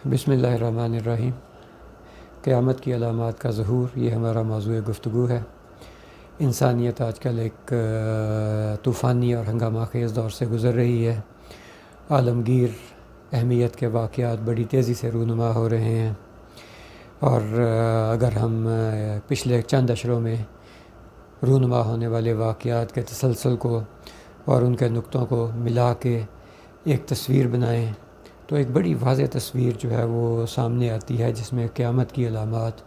بسم اللہ الرحمن الرحیم۔ قیامت کی علامات کا ظہور، یہ ہمارا موضوع گفتگو ہے۔ انسانیت آج کل ایک طوفانی اور ہنگامہ خیز دور سے گزر رہی ہے۔ عالمگیر اہمیت کے واقعات بڑی تیزی سے رونما ہو رہے ہیں، اور اگر ہم پچھلے چند اشروں میں رونما ہونے والے واقعات کے تسلسل کو اور ان کے نقطوں کو ملا کے ایک تصویر بنائیں تو ایک بڑی واضح تصویر جو ہے وہ سامنے آتی ہے، جس میں قیامت کی علامات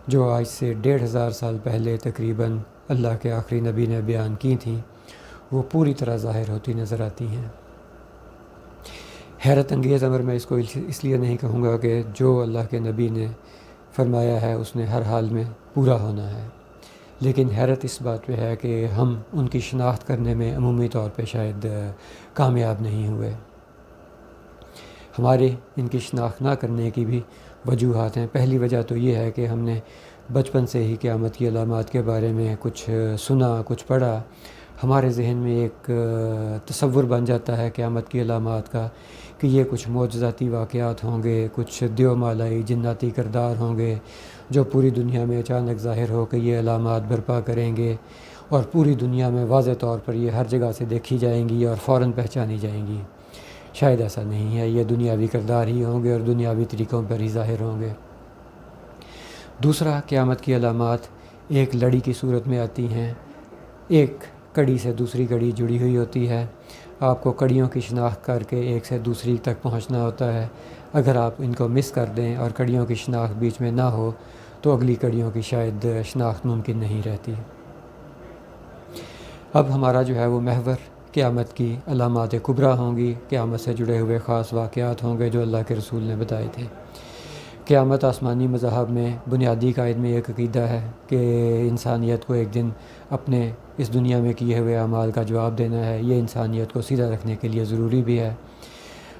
جو آج سے 1500 سال پہلے تقریباً اللہ کے آخری نبی نے بیان کی تھیں، وہ پوری طرح ظاہر ہوتی نظر آتی ہیں۔ حیرت انگیز امر میں اس کو اس لیے نہیں کہوں گا کہ جو اللہ کے نبی نے فرمایا ہے اس نے ہر حال میں پورا ہونا ہے، لیکن حیرت اس بات پہ ہے کہ ہم ان کی شناخت کرنے میں عمومی طور پہ شاید کامیاب نہیں ہوئے۔ ہمارے ان کی شناخت نہ کرنے کی بھی وجوہات ہیں۔ پہلی وجہ تو یہ ہے کہ ہم نے بچپن سے ہی قیامت کی علامات کے بارے میں کچھ سنا، کچھ پڑھا۔ ہمارے ذہن میں ایک تصور بن جاتا ہے قیامت کی علامات کا کہ یہ کچھ معجزاتی واقعات ہوں گے، کچھ دیو مالائی جناتی کردار ہوں گے جو پوری دنیا میں اچانک ظاہر ہو کے یہ علامات برپا کریں گے، اور پوری دنیا میں واضح طور پر یہ ہر جگہ سے دیکھی جائیں گی اور فوراً پہچانی جائیں گی۔ شاید ایسا نہیں ہے، یہ دنیاوی کردار ہی ہوں گے اور دنیاوی طریقوں پر ہی ظاہر ہوں گے۔ دوسرا، قیامت کی علامات ایک لڑی کی صورت میں آتی ہیں، ایک کڑی سے دوسری کڑی جڑی ہوئی ہوتی ہے۔ آپ کو کڑیوں کی شناخت کر کے ایک سے دوسری تک پہنچنا ہوتا ہے۔ اگر آپ ان کو مس کر دیں اور کڑیوں کی شناخت بیچ میں نہ ہو تو اگلی کڑیوں کی شاید شناخت ممکن نہیں رہتی۔ اب ہمارا جو ہے وہ محور قیامت کی علامات کبریٰ ہوں گی، قیامت سے جڑے ہوئے خاص واقعات ہوں گے جو اللہ کے رسول نے بتائے تھے۔ قیامت آسمانی مذاہب میں بنیادی قائد میں ایک عقیدہ ہے کہ انسانیت کو ایک دن اپنے اس دنیا میں کیے ہوئے اعمال کا جواب دینا ہے۔ یہ انسانیت کو سیدھا رکھنے کے لیے ضروری بھی ہے،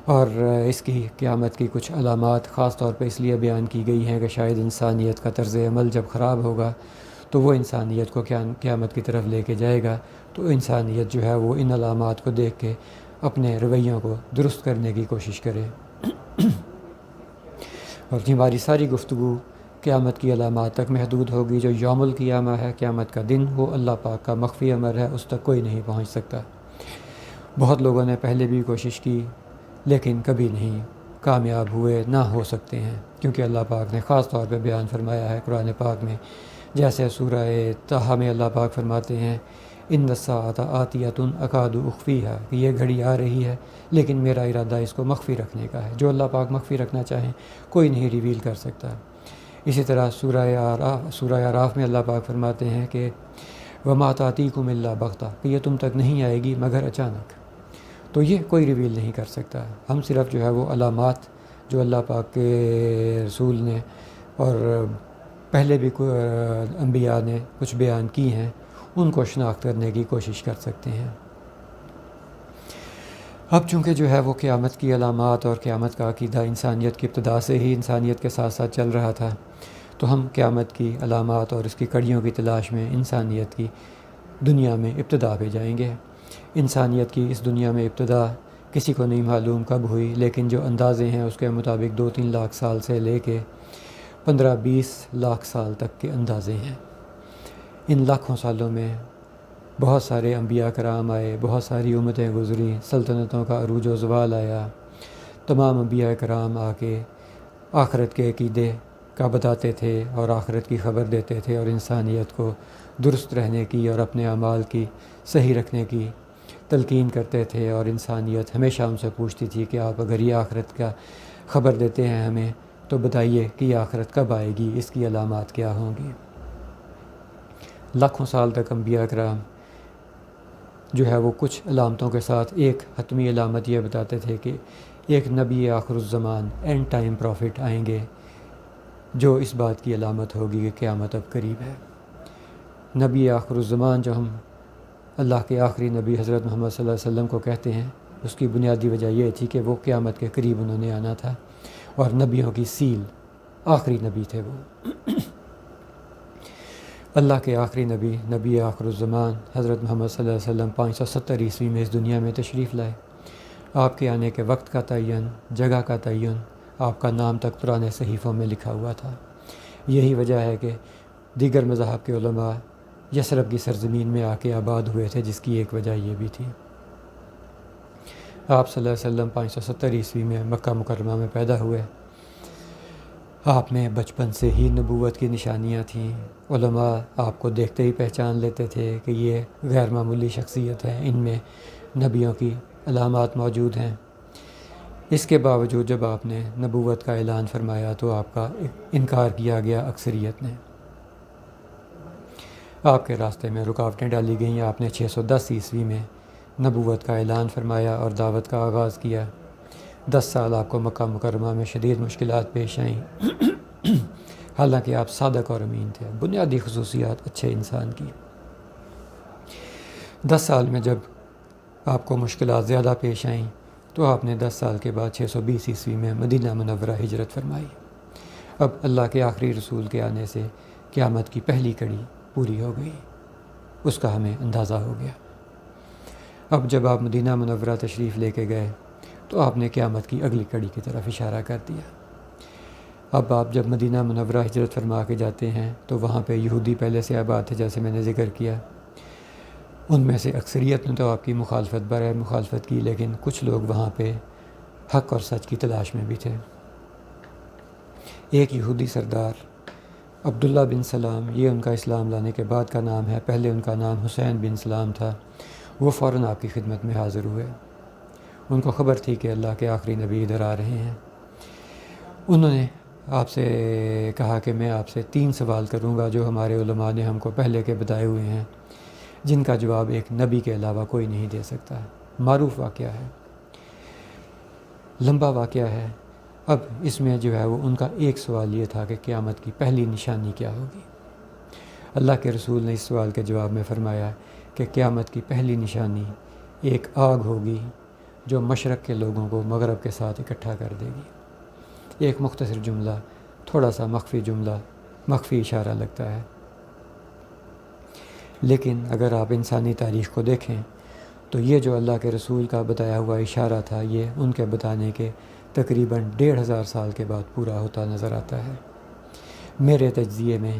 اور اس کی قیامت کی کچھ علامات خاص طور پہ اس لیے بیان کی گئی ہیں کہ شاید انسانیت کا طرز عمل جب خراب ہوگا تو وہ انسانیت کو قیامت کی طرف لے کے جائے گا، تو انسانیت جو ہے وہ ان علامات کو دیکھ کے اپنے رویوں کو درست کرنے کی کوشش کرے۔ اور ہماری ساری گفتگو قیامت کی علامات تک محدود ہوگی۔ جو یوم القیامہ ہے، قیامت کا دن، وہ اللہ پاک کا مخفی امر ہے، اس تک کوئی نہیں پہنچ سکتا۔ بہت لوگوں نے پہلے بھی کوشش کی لیکن کبھی نہیں کامیاب ہوئے، نہ ہو سکتے ہیں، کیونکہ اللہ پاک نے خاص طور پہ بیان فرمایا ہے قرآن پاک میں، جیسے سورہ طٰہٰ میں اللہ پاک فرماتے ہیں ان الساعۃ آتیۃ اکاد اخفیھا، کہ یہ گھڑی آ رہی ہے لیکن میرا ارادہ اس کو مخفی رکھنے کا ہے۔ جو اللہ پاک مخفی رکھنا چاہیں کوئی نہیں ریویل کر سکتا۔ اسی طرح سورہ اعراف میں اللہ پاک فرماتے ہیں کہ وما تأتیکم الا بغتہ، کہ یہ تم تک نہیں آئے گی مگر اچانک، تو یہ کوئی ریویل نہیں کر سکتا۔ ہم صرف جو ہے وہ علامات جو اللہ پاک کے رسول نے اور پہلے بھی انبیاء نے کچھ بیان کی ہیں، ان کو شناخت کرنے کی کوشش کر سکتے ہیں۔ اب چونکہ جو ہے وہ قیامت کی علامات اور قیامت کا عقیدہ انسانیت کی ابتدا سے ہی انسانیت کے ساتھ ساتھ چل رہا تھا، تو ہم قیامت کی علامات اور اس کی کڑیوں کی تلاش میں انسانیت کی دنیا میں ابتدا پہ جائیں گے۔ انسانیت کی اس دنیا میں ابتدا کسی کو نہیں معلوم کب ہوئی، لیکن جو اندازے ہیں اس کے مطابق 2-3 لاکھ سال سے لے کے 15-20 لاکھ سال تک کے اندازے ہیں۔ ان لاکھوں سالوں میں بہت سارے انبیاء کرام آئے، بہت ساری امتیں گزری، سلطنتوں کا عروج و زوال آیا۔ تمام انبیاء کرام آ کے آخرت کے عقیدے کا بتاتے تھے اور آخرت کی خبر دیتے تھے، اور انسانیت کو درست رہنے کی اور اپنے اعمال کی صحیح رکھنے کی تلقین کرتے تھے، اور انسانیت ہمیشہ ان سے پوچھتی تھی کہ آپ اگر یہ آخرت کا خبر دیتے ہیں ہمیں تو بتائیے کہ یہ آخرت کب آئے گی، اس کی علامات کیا ہوں گی۔ لاکھوں سال تک انبیاء کرام جو ہے وہ کچھ علامتوں کے ساتھ ایک حتمی علامت یہ بتاتے تھے کہ ایک نبی آخر الزمان، اینڈ ٹائم پروفٹ آئیں گے، جو اس بات کی علامت ہوگی کہ قیامت اب قریب ہے۔ نبی آخر الزمان جو ہم اللہ کے آخری نبی حضرت محمد صلی اللہ علیہ وسلم کو کہتے ہیں، اس کی بنیادی وجہ یہ تھی کہ وہ قیامت کے قریب انہوں نے آنا تھا، اور نبیوں کی سیل، آخری نبی تھے وہ۔ اللہ کے آخری نبی، نبی آخر الزمان حضرت محمد صلی اللہ علیہ وسلم 570 عیسوی میں اس دنیا میں تشریف لائے۔ آپ کے آنے کے وقت کا تعین، جگہ کا تعین آپ کا نام تک پرانے صحیفوں میں لکھا ہوا تھا۔ یہی وجہ ہے کہ دیگر مذاہب کے علماء یثرب کی سرزمین میں آ کے آباد ہوئے تھے، جس کی ایک وجہ یہ بھی تھی۔ آپ صلی اللہ علیہ وسلم 570 عیسوی میں مکہ مکرمہ میں پیدا ہوئے۔ آپ میں بچپن سے ہی نبوت کی نشانیاں تھیں۔ علماء آپ کو دیکھتے ہی پہچان لیتے تھے کہ یہ غیر معمولی شخصیت ہے، ان میں نبیوں کی علامات موجود ہیں۔ اس کے باوجود جب آپ نے نبوت کا اعلان فرمایا تو آپ کا انکار کیا گیا اکثریت نے۔ آپ کے راستے میں رکاوٹیں ڈالی گئیں۔ آپ نے 610 عیسوی میں نبوت کا اعلان فرمایا اور دعوت کا آغاز کیا۔ 10 سال آپ کو مکہ مکرمہ میں شدید مشکلات پیش آئیں، حالانکہ آپ صادق اور امین تھے، بنیادی خصوصیات اچھے انسان کی۔ 10 سال میں جب آپ کو مشکلات زیادہ پیش آئیں تو آپ نے 10 سال کے بعد 620 عیسوی میں مدینہ منورہ ہجرت فرمائی۔ اب اللہ کے آخری رسول کے آنے سے قیامت کی پہلی کڑی پوری ہو گئی، اس کا ہمیں اندازہ ہو گیا۔ اب جب آپ مدینہ منورہ تشریف لے کے گئے تو آپ نے قیامت کی اگلی کڑی کی طرف اشارہ کر دیا۔ اب آپ جب مدینہ منورہ ہجرت فرما کے جاتے ہیں تو وہاں پہ یہودی پہلے سے آباد تھے، جیسے میں نے ذکر کیا۔ ان میں سے اکثریت نے تو آپ کی مخالفت برائے مخالفت کی، لیکن کچھ لوگ وہاں پہ حق اور سچ کی تلاش میں بھی تھے۔ ایک یہودی سردار عبداللہ بن سلام، یہ ان کا اسلام لانے کے بعد کا نام ہے، پہلے ان کا نام حسین بن سلام تھا، وہ فوراً آپ کی خدمت میں حاضر ہوئے۔ ان کو خبر تھی کہ اللہ کے آخری نبی ادھر آ رہے ہیں۔ انہوں نے آپ سے کہا کہ میں آپ سے 3 سوال کروں گا جو ہمارے علماء نے ہم کو پہلے کے بتائے ہوئے ہیں، جن کا جواب ایک نبی کے علاوہ کوئی نہیں دے سکتا۔ معروف واقعہ ہے، لمبا واقعہ ہے۔ اب اس میں جو ہے وہ ان کا ایک سوال یہ تھا کہ قیامت کی پہلی نشانی کیا ہوگی۔ اللہ کے رسول نے اس سوال کے جواب میں فرمایا کہ قیامت کی پہلی نشانی ایک آگ ہوگی جو مشرق کے لوگوں کو مغرب کے ساتھ اکٹھا کر دے گی۔ ایک مختصر جملہ، تھوڑا سا مخفی جملہ، مخفی اشارہ لگتا ہے، لیکن اگر آپ انسانی تاریخ کو دیکھیں تو یہ جو اللہ کے رسول کا بتایا ہوا اشارہ تھا، یہ ان کے بتانے کے تقریباً 1500 سال کے بعد پورا ہوتا نظر آتا ہے۔ میرے تجزیے میں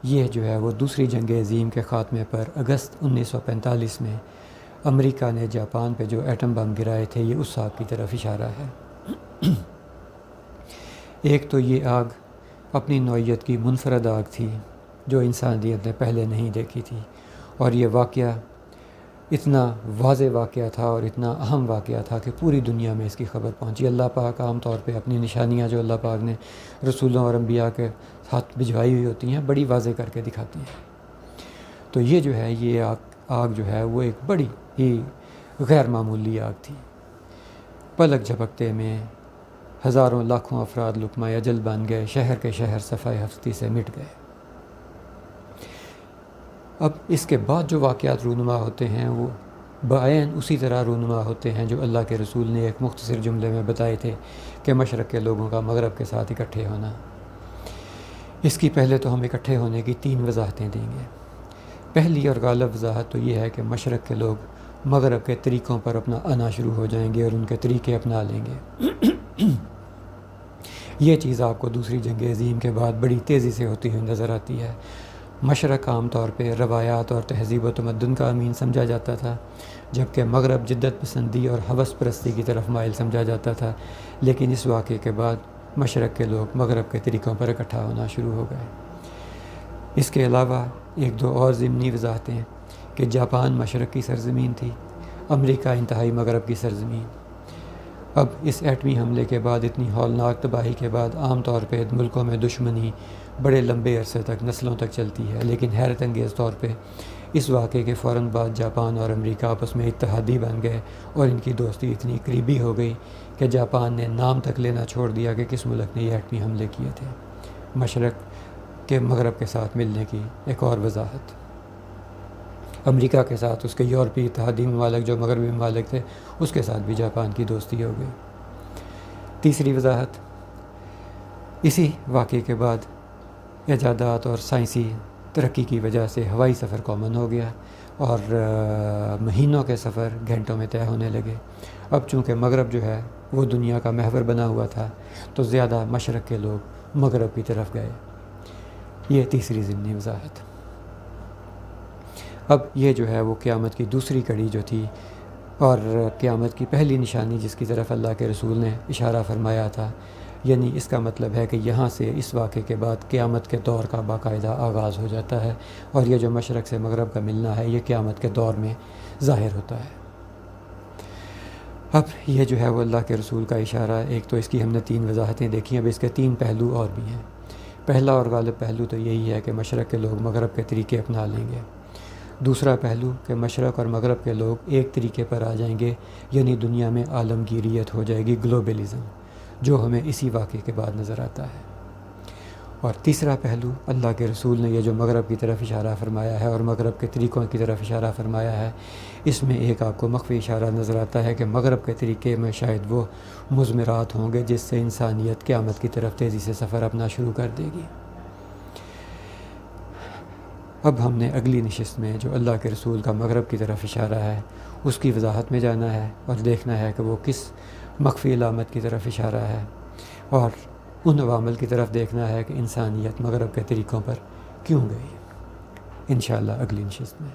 یہ جو ہے وہ دوسری جنگ عظیم کے خاتمے پر اگست 1945 میں امریکہ نے جاپان پہ جو ایٹم بم گرائے تھے، یہ اس آگ کی طرف اشارہ ہے۔ ایک تو یہ آگ اپنی نوعیت کی منفرد آگ تھی جو انسانیت نے پہلے نہیں دیکھی تھی، اور یہ واقعہ اتنا واضح واقعہ تھا اور اتنا اہم واقعہ تھا کہ پوری دنیا میں اس کی خبر پہنچی۔ اللہ پاک عام طور پہ اپنی نشانیاں جو اللہ پاک نے رسولوں اور انبیاء کے ہاتھ بھجوائی ہوئی ہوتی ہیں، بڑی واضح کر کے دکھاتے ہیں۔ تو یہ جو ہے یہ آگ جو ہے وہ ایک بڑی ہی غیر معمولی آگ تھی۔ پلک جھپکتے میں ہزاروں لاکھوں افراد لقمہ اجل بن گئے، شہر کے شہر صفحہ ہستی سے مٹ گئے۔ اب اس کے بعد جو واقعات رونما ہوتے ہیں وہ بعین اسی طرح رونما ہوتے ہیں جو اللہ کے رسول نے ایک مختصر جملے میں بتائے تھے کہ مشرق کے لوگوں کا مغرب کے ساتھ اکٹھے ہونا۔ اس کی پہلے تو ہم اکٹھے ہونے کی 3 وضاحتیں دیں گے۔ پہلی اور غالب وضاحت تو یہ ہے کہ مشرق کے لوگ مغرب کے طریقوں پر اپنا آنا شروع ہو جائیں گے اور ان کے طریقے اپنا لیں گے۔ یہ چیز آپ کو دوسری جنگ عظیم کے بعد بڑی تیزی سے ہوتی ہوئی نظر آتی ہے۔ مشرق عام طور پہ روایات اور تہذیب و تمدن کا امین سمجھا جاتا تھا، جبکہ مغرب جدت پسندی اور ہوس پرستی کی طرف مائل سمجھا جاتا تھا، لیکن اس واقعے کے بعد مشرق کے لوگ مغرب کے طریقوں پر اکٹھا ہونا شروع ہو گئے۔ اس کے علاوہ 1-2 اور ضمنی وضاحتیں کہ جاپان مشرق کی سرزمین تھی، امریکہ انتہائی مغرب کی سرزمین۔ اب اس ایٹمی حملے کے بعد، اتنی ہولناک تباہی کے بعد، عام طور پہ ملکوں میں دشمنی بڑے لمبے عرصے تک، نسلوں تک چلتی ہے، لیکن حیرت انگیز طور پہ اس واقعے کے فوراً بعد جاپان اور امریکہ آپس میں اتحادی بن گئے اور ان کی دوستی اتنی قریبی ہو گئی کہ جاپان نے نام تک لینا چھوڑ دیا کہ کس ملک نے یہ ایٹمی حملے کیے تھے۔ مشرق کے مغرب کے ساتھ ملنے کی ایک اور وضاحت، امریکہ کے ساتھ اس کے یورپی اتحادی ممالک جو مغربی ممالک تھے، اس کے ساتھ بھی جاپان کی دوستی ہو گئی۔ تیسری وضاحت، اسی واقعے کے بعد ایجادات اور سائنسی ترقی کی وجہ سے ہوائی سفر کامن ہو گیا اور مہینوں کے سفر گھنٹوں میں طے ہونے لگے۔ اب چونکہ مغرب جو ہے وہ دنیا کا محور بنا ہوا تھا تو زیادہ مشرق کے لوگ مغرب کی طرف گئے۔ یہ تیسری ضمنی وضاحت۔ اب یہ جو ہے وہ قیامت کی دوسری کڑی جو تھی، اور قیامت کی پہلی نشانی جس کی طرف اللہ کے رسول نے اشارہ فرمایا تھا، یعنی اس کا مطلب ہے کہ یہاں سے اس واقعے کے بعد قیامت کے دور کا باقاعدہ آغاز ہو جاتا ہے، اور یہ جو مشرق سے مغرب کا ملنا ہے یہ قیامت کے دور میں ظاہر ہوتا ہے۔ اب یہ جو ہے وہ اللہ کے رسول کا اشارہ، ایک تو اس کی ہم نے 3 وضاحتیں دیکھی، اب اس کے 3 پہلو اور بھی ہیں۔ پہلا اور غالب پہلو تو یہی ہے کہ مشرق کے لوگ مغرب کے طریقے اپنا لیں گے۔ دوسرا پہلو کہ مشرق اور مغرب کے لوگ ایک طریقے پر آ جائیں گے، یعنی دنیا میں عالمگیریت ہو جائے گی، گلوبلزم، جو ہمیں اسی واقعے کے بعد نظر آتا ہے۔ اور تیسرا پہلو، اللہ کے رسول نے یہ جو مغرب کی طرف اشارہ فرمایا ہے اور مغرب کے طریقوں کی طرف اشارہ فرمایا ہے، اس میں ایک آپ کو مخفی اشارہ نظر آتا ہے کہ مغرب کے طریقے میں شاید وہ مضمرات ہوں گے جس سے انسانیت قیامت کی طرف تیزی سے سفر اپنا شروع کر دے گی۔ اب ہم نے اگلی نشست میں جو اللہ کے رسول کا مغرب کی طرف اشارہ ہے اس کی وضاحت میں جانا ہے اور دیکھنا ہے کہ وہ کس مخفی علامت کی طرف اشارہ ہے، اور ان عوامل کی طرف دیکھنا ہے کہ انسانیت مغرب کے طریقوں پر کیوں گئی۔ انشاءاللہ اگلی نشست میں۔